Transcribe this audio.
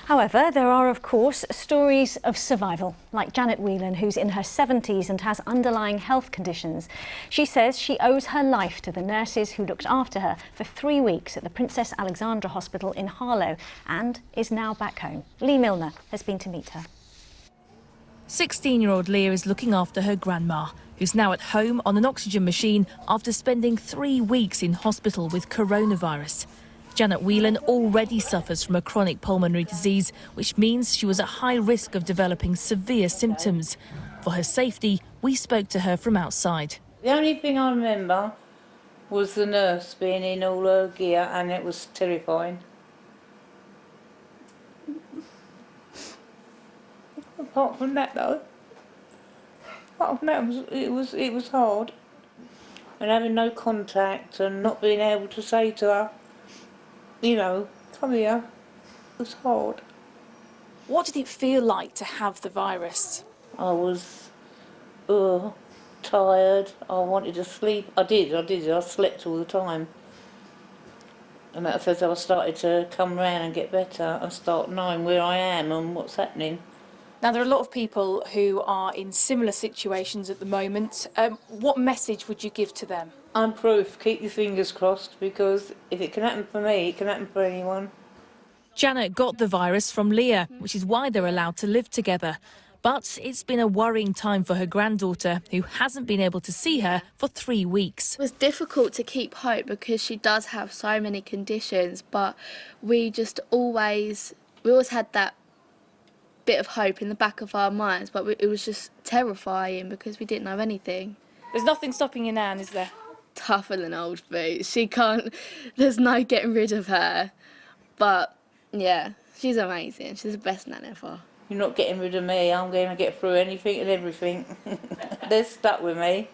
However, there are, of course, stories of survival, like Janet Whelan, who's in her 70s and has underlying health conditions. She says she owes her life to the nurses who looked after her for 3 weeks at the Princess Alexandra Hospital in Harlow and is now back home. Leigh Milner has been to meet her. 16-year-old Leah is looking after her grandma, who's now at home on an oxygen machine after spending 3 weeks in hospital with coronavirus. Janet Whelan already suffers from a chronic pulmonary disease, which means she was at high risk of developing severe symptoms. For her safety, we spoke to her from outside. The only thing I remember was the nurse being in all her gear, and it was terrifying. Apart from that, though, it was hard. And having no contact and not being able to say to her, you know, come here, it was hard. What did it feel like to have the virus? I was tired, I wanted to sleep. I slept all the time. And that's as I started to come round and get better and start knowing where I am and what's happening. Now, there are a lot of people who are in similar situations at the moment. What message would you give to them? I'm proof. Keep your fingers crossed, because if it can happen for me, it can happen for anyone. Janet got the virus from Leah, which is why they're allowed to live together. But it's been a worrying time for her granddaughter, who hasn't been able to see her for 3 weeks. It was difficult to keep hope because she does have so many conditions, but we always had that bit of hope in the back of our minds, but it was just terrifying because we didn't know anything. There's nothing stopping your nan, is there? Tougher than old boots. There's no getting rid of her. But yeah, she's amazing. She's the best nan ever. You're not getting rid of me. I'm going to get through anything and everything. They're stuck with me.